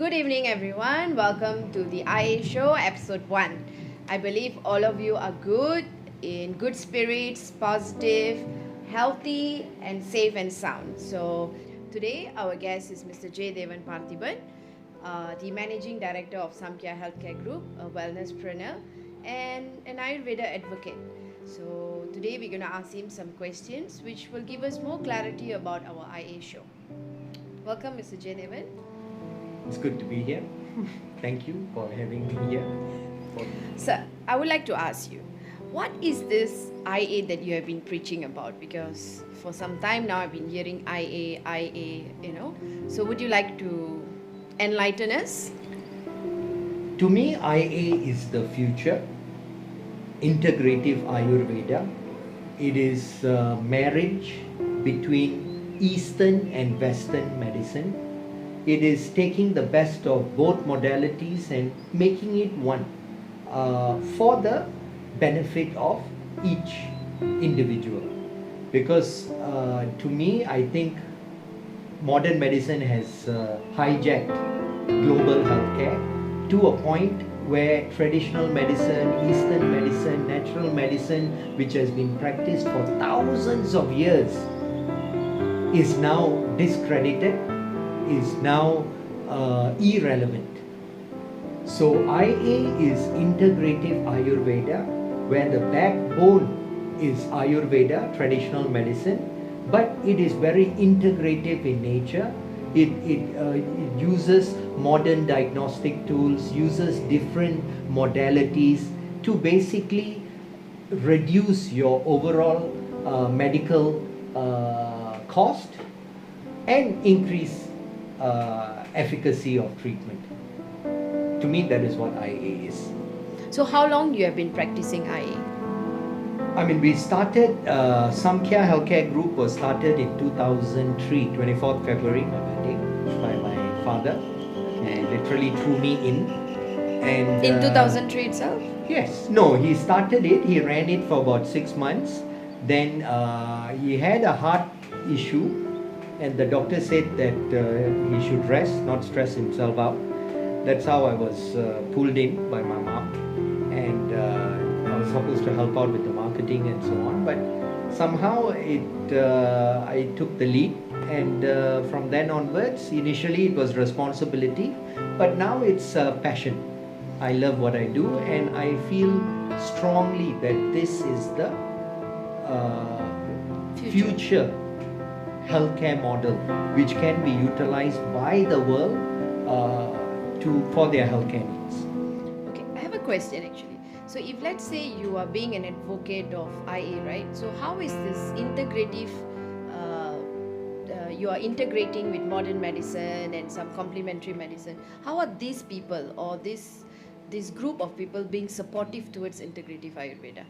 Good evening, everyone. Welcome to the IA Show, episode 1. I believe all of you are good, in good spirits, positive, healthy, and safe and sound. So, today our guest is Mr. J. Devan Parthiban, the Managing Director of Samkhya Healthcare Group, a wellness trainer, and an Ayurveda advocate. So, today we're going to ask him some questions which will give us more clarity about our IA show. Welcome, Mr. J. Devan. It's good to be here. Thank you for having me here. Sir, I would like to ask you, what is this IA that you have been preaching about? Because for some time now I've been hearing IA. So would you like to enlighten us? To me, IA is the future. Integrative Ayurveda. It is a marriage between Eastern and Western medicine. It is taking the best of both modalities and making it one for the benefit of each individual. Because to me, I think modern medicine has hijacked global healthcare to a point where traditional medicine, Eastern medicine, natural medicine, which has been practiced for thousands of years, is now discredited, is now irrelevant. So IA is integrative Ayurveda, where the backbone is Ayurveda, traditional medicine, but it is very integrative in nature. It uses modern diagnostic tools, uses different modalities to basically reduce your overall medical cost and increase efficacy of treatment. To me, that is what IA is. So how long you have been practicing IA? I mean, we started, Samkhya Healthcare Group was started in 2003, 24th February, my birthday, by my father, and literally threw me in. And In 2003 itself? Yes. No, he started it, he ran it for about 6 months. Then he had a heart issue, and the doctor said that he should rest, not stress himself out. That's how I was pulled in by my mom, and I was supposed to help out with the marketing and so on. But somehow I took the lead, and from then onwards, initially it was responsibility, but now it's passion. I love what I do, and I feel strongly that this is the future healthcare model which can be utilized by the world for their healthcare needs. Okay, I have a question actually. So if let's say you are being an advocate of IA, right? So how is this integrative, you are integrating with modern medicine and some complementary medicine. How are these people or this group of people being supportive towards integrative Ayurveda?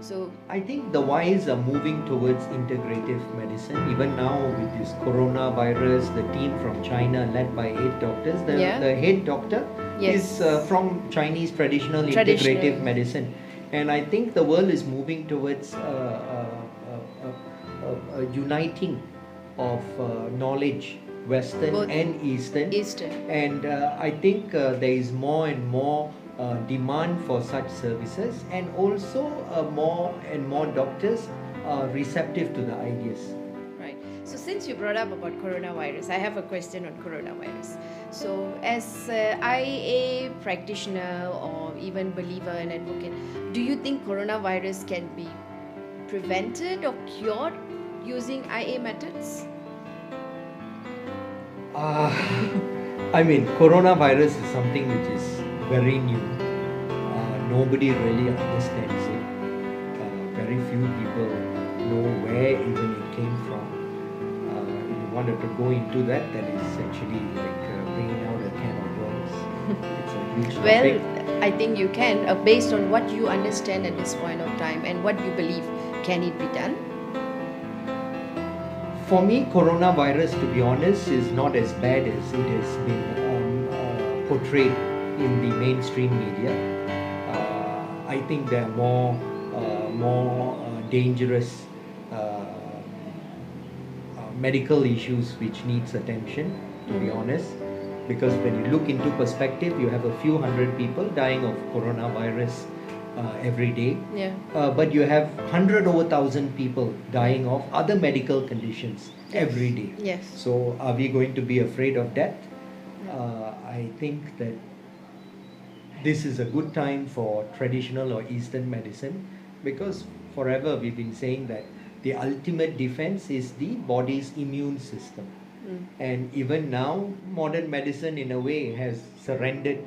So I think the wise are moving towards integrative medicine. Even now with this coronavirus, the team from China led by 8 doctors, the head doctor Yes. is from Chinese traditional integrative medicine. And I think the world is moving towards a uniting of knowledge, Western Both and Eastern. And I think there is more and more demand for such services, and also more and more doctors are receptive to the ideas. Right. So since you brought up about coronavirus, I have a question on coronavirus. So as IA practitioner or even believer and advocate, do you think coronavirus can be prevented or cured using IA methods? I mean, coronavirus is something which is very new. Nobody really understands it. Very few people know where even it came from. If you wanted to go into that is actually like bringing out a can of worms. It's a huge topic. Well, I think you can, based on what you understand at this point of time and what you believe, can it be done? For me, coronavirus, to be honest, is not as bad as it has been portrayed in the mainstream media. I think there are more dangerous medical issues which needs attention, to be honest, because when you look into perspective, you have a few hundred people dying of coronavirus every day. Yeah. But you have 100 over 1,000 people dying of other medical conditions every day. Yes. So are we going to be afraid of death? I think that this is a good time for traditional or Eastern medicine, because forever we've been saying that the ultimate defense is the body's immune system. And even now, modern medicine in a way has surrendered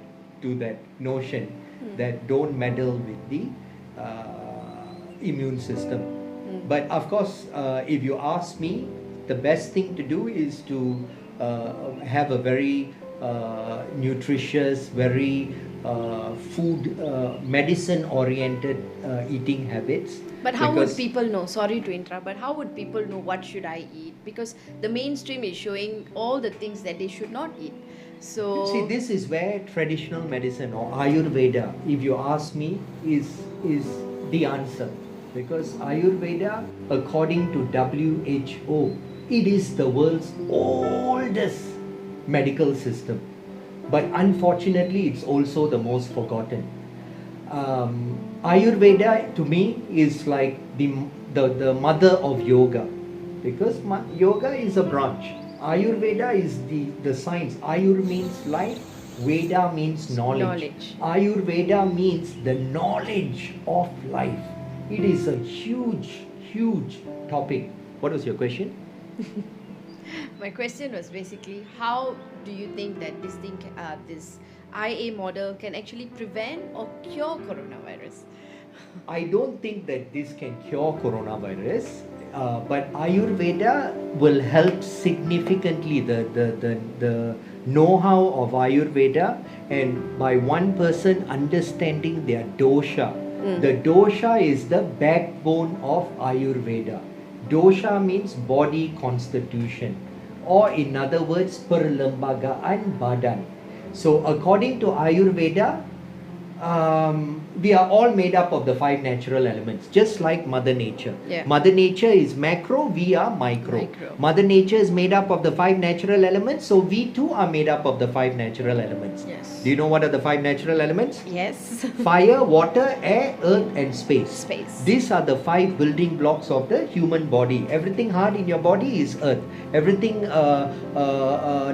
to that notion that don't meddle with the immune system. But of course, if you ask me, the best thing to do is to have a very nutritious, very food, medicine oriented eating habits. But how would Because- people know? Sorry to interrupt, but how would people know what should I eat? Because the mainstream is showing all the things that they should not eat. So See, this is where traditional medicine or Ayurveda, if you ask me, is the answer. Because Ayurveda, according to WHO, it is the world's oldest medical system. But unfortunately, it's also the most forgotten. Ayurveda to me is like the mother of yoga, because yoga is a branch. Ayurveda is the science. Ayur means life, Veda means knowledge. Ayurveda means the knowledge of life. It is a huge topic. What was your question? my question was basically, how do you think that this IA model can actually prevent or cure coronavirus? I don't think that this can cure coronavirus, but Ayurveda will help significantly. The know-how of Ayurveda, and by one person understanding their dosha. The dosha is the backbone of Ayurveda. Dosha means body constitution, or in other words, perlembagaan badan. So according to Ayurveda, we are all made up of the 5 natural elements, just like Mother Nature. Yeah. Mother Nature is macro, we are micro. Mother Nature is made up of the 5 natural elements, so we too are made up of the 5 natural elements. Yes. Do you know what are the 5 natural elements? Yes. Fire, water, air, earth and space. Space. These are the 5 building blocks of the human body. Everything hard in your body is earth. Everything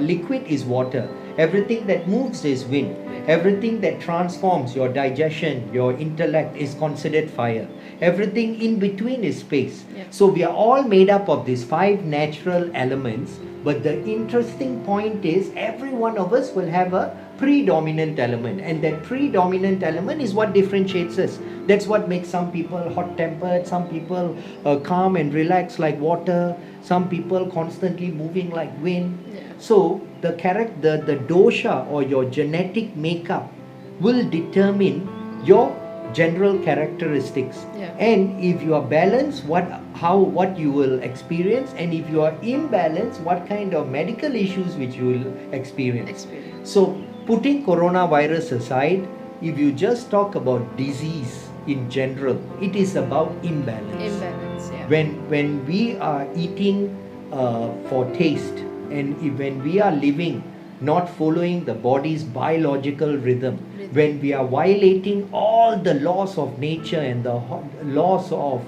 liquid is water. Everything that moves is wind. Everything that transforms your digestion, your intellect is considered fire. Everything in between is space. Yeah. So we are all made up of these 5 natural elements. But the interesting point is every one of us will have a predominant element, and that predominant element is what differentiates us. That's what makes some people hot-tempered, some people calm and relaxed like water, some people constantly moving like wind. Yeah. So the dosha or your genetic makeup will determine your general characteristics. Yeah. And if you are balanced, what you will experience, and if you are imbalanced, what kind of medical issues which you will experience. So putting coronavirus aside, if you just talk about disease in general, it is about imbalance. Imbalance, yeah. When we are eating for taste, and when we are living not following the body's biological rhythm, when we are violating all the laws of nature and the laws of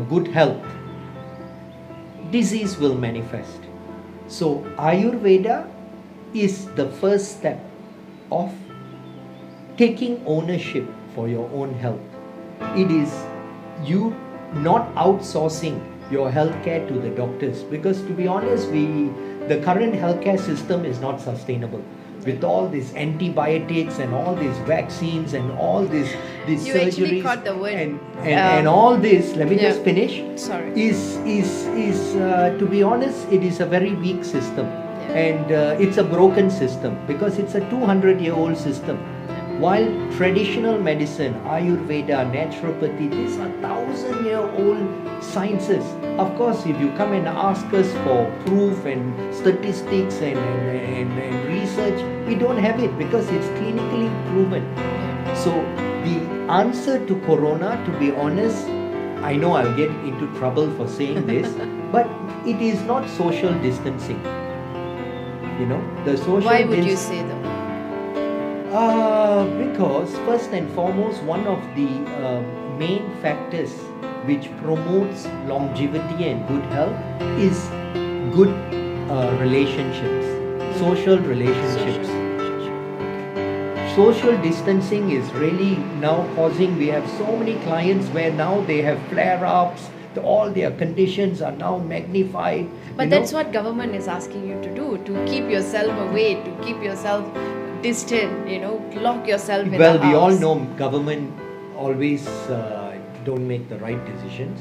good health, disease will manifest. So Ayurveda is the first step of taking ownership for your own health. It is you not outsourcing your healthcare to the doctors, because to be honest, the current healthcare system is not sustainable. With all these antibiotics and all these vaccines and all these You surgeries actually caught the word. and all this, let me Yeah. just finish. Sorry. Is to be honest, it is a very weak system. Yeah. And it's a broken system, because it's a 200-year-old system. While traditional medicine, Ayurveda, naturopathy, these are 1,000-year-old sciences. Of course, if you come and ask us for proof and statistics and research, we don't have it, because it's clinically proven. So the answer to corona, to be honest, I know I'll get into trouble for saying this, but it is not social distancing. The social Why would you dis- say though? Because first and foremost, one of the main factors which promotes longevity and good health is good relationships, social relationships. Social distancing is really now causing, we have so many clients where now they have flare-ups, all their conditions are now magnified. But that's what government is asking you to do, to keep yourself away, to keep yourself distant, lock yourself in Well, the house. we all know government always don't make the right decisions,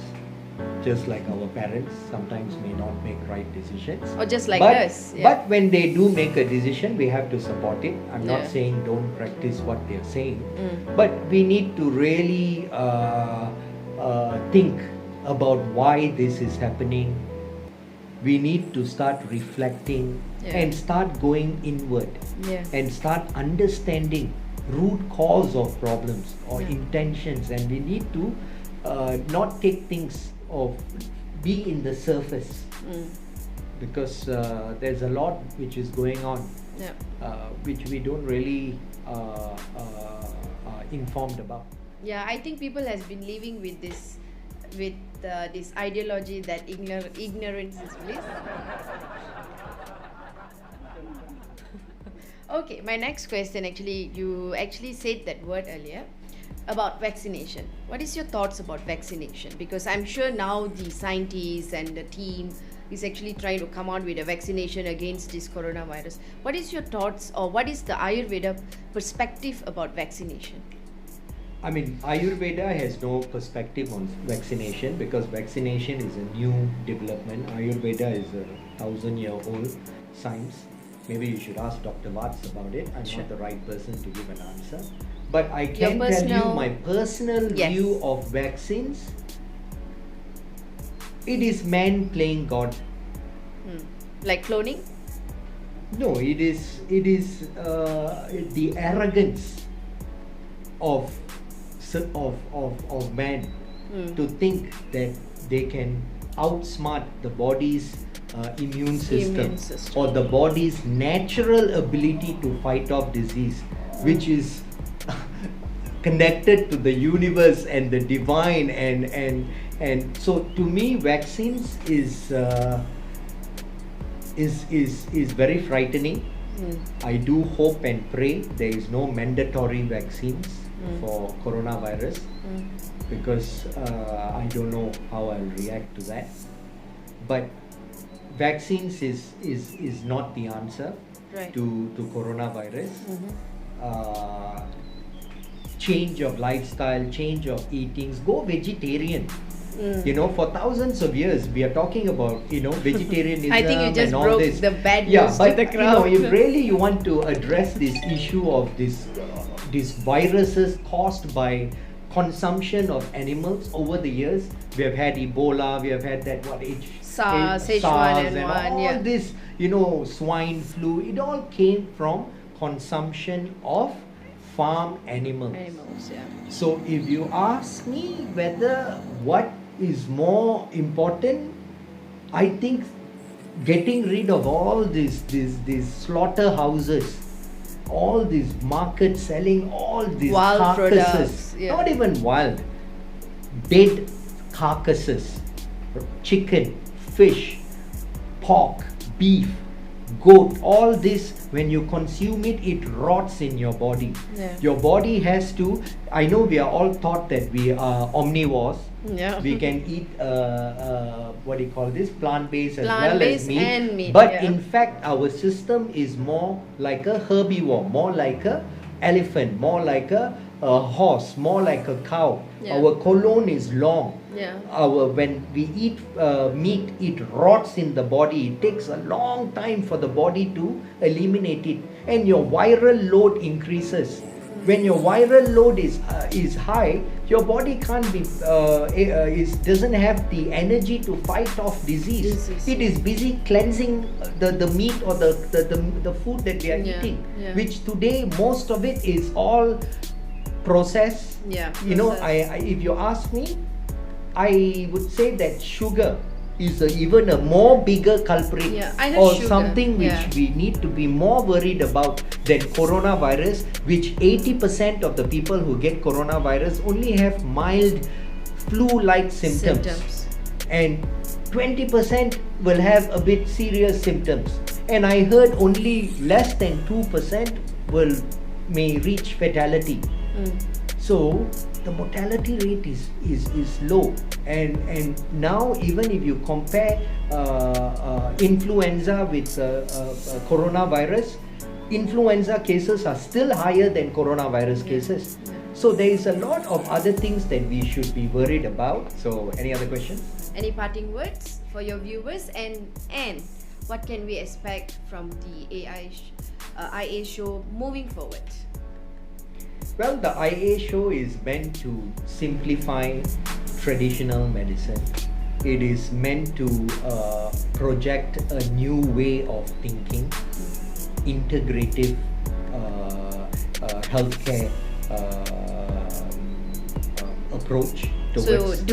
just like our parents sometimes may not make right decisions. Or just like but, us. Yeah. But when they do make a decision, we have to support it. I'm Yeah. not saying don't practice what they're saying, Mm. but we need to really think about why this is happening. We need to start reflecting Yeah. and start going inward Yeah. and start understanding root cause of problems or Yeah. intentions, and we need to not take things of be in the surface, Mm. because there's a lot which is going on Yeah. which we don't really informed about. Yeah, I think people has been living with this ideology that ignorance is bliss. Okay, my next question, actually, you actually said that word earlier about vaccination. What is your thoughts about vaccination? Because I'm sure now the scientists and the team is actually trying to come out with a vaccination against this coronavirus. What is your thoughts, or what is the Ayurveda perspective about vaccination? I mean, Ayurveda has no perspective on vaccination, because vaccination is a new development. Ayurveda is a 1,000-year-old science. Maybe you should ask Dr. Vats about it. I'm Sure. not the right person to give an answer. But I Your can tell you personal- my personal Yes. view of vaccines. It is man playing God. Like cloning? No, it is the arrogance of man to think that they can outsmart the body's immune system, or the body's natural ability to fight off disease, which is connected to the universe and the divine, and so to me vaccines is very frightening. I do hope and pray there is no mandatory vaccines for coronavirus, because I don't know how I'll react to that. But vaccines is not the answer Right. to coronavirus. Change of lifestyle, change of eatings, go vegetarian. For thousands of years we are talking about vegetarianism. I think you just and all broke this. the bad Yeah, news to but the crowd. if really you want to address this issue of these viruses caused by consumption of animals over the years, we have had Ebola, we have had that SARS, SARS H1N1, all yeah. this, swine flu. It all came from consumption of farm animals. Animals, yeah. So if you ask me whether what is more important, I think getting rid of all these slaughterhouses, all these markets selling all these Wild carcasses, products, yeah. not even wild, dead carcasses, chicken, fish, pork, beef, goat, all this, when you consume it, it rots in your body. Yeah. Your body has to, I know we are all taught that we are omnivores. Yeah. We can eat plant-based as well as Plant-based meat. and meat, But yeah. in fact, our system is more like a herbivore, more like a elephant, more like a horse, more like a cow. Yeah. Our colon is long. Yeah. When we eat meat, it rots in the body. It takes a long time for the body to eliminate it, and your viral load increases. When your viral load is high, your body can't be doesn't have the energy to fight off disease. It is busy cleansing the meat or the food that we are Yeah, eating, yeah. which today most of it is all processed. Yeah. If you ask me, I would say that sugar is even a more bigger culprit, Yeah, either or sugar, something which yeah. we need to be more worried about than coronavirus, which 80% of the people who get coronavirus only have mild flu-like symptoms. And 20% will have a bit serious symptoms, and I heard only less than 2% may reach fatality. So the mortality rate is low, and now even if you compare influenza with coronavirus, influenza cases are still higher than coronavirus cases. So there is a lot of other things that we should be worried about. So any other questions? Any parting words for your viewers, and what can we expect from the IA show moving forward? Well, the IA show is meant to simplify traditional medicine. It is meant to project a new way of thinking, integrative healthcare approach towards. So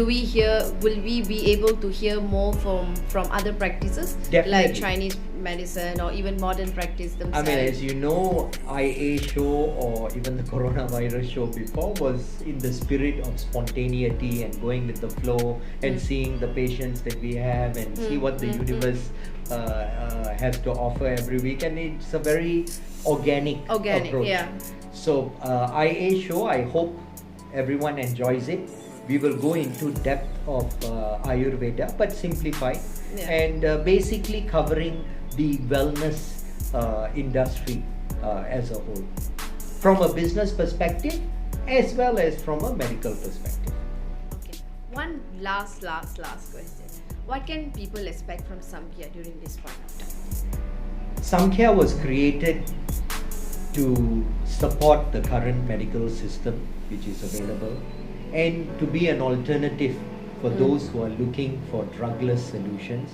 will we be able to hear more from other practices? Definitely. Like Chinese medicine or even modern practice I themselves? mean, as you know, IA show or even the coronavirus show before was in the spirit of spontaneity and going with the flow and seeing the patients that we have and see what the universe has to offer every week, and it's a very organic approach. Yeah. So IA show, I hope everyone enjoys it. We will go into depth of Ayurveda, but simplified, and basically covering the wellness industry as a whole, from a business perspective as well as from a medical perspective. Okay. One last question. What can people expect from Samkhya during this point of time? Samkhya was created to support the current medical system which is available, and to be an alternative for those who are looking for drugless solutions.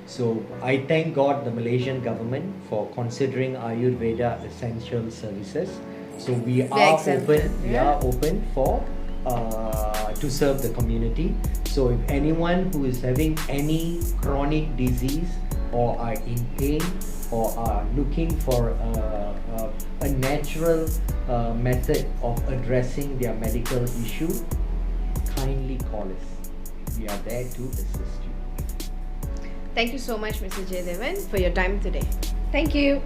So I thank God the Malaysian government for considering Ayurveda essential services. So we are open for to serve the community. So if anyone who is having any chronic disease or are in pain or are looking for a natural method of addressing their medical issue, kindly call us. We are there to assist you. Thank you so much, Mr. Jaydevan, for your time today. Thank you.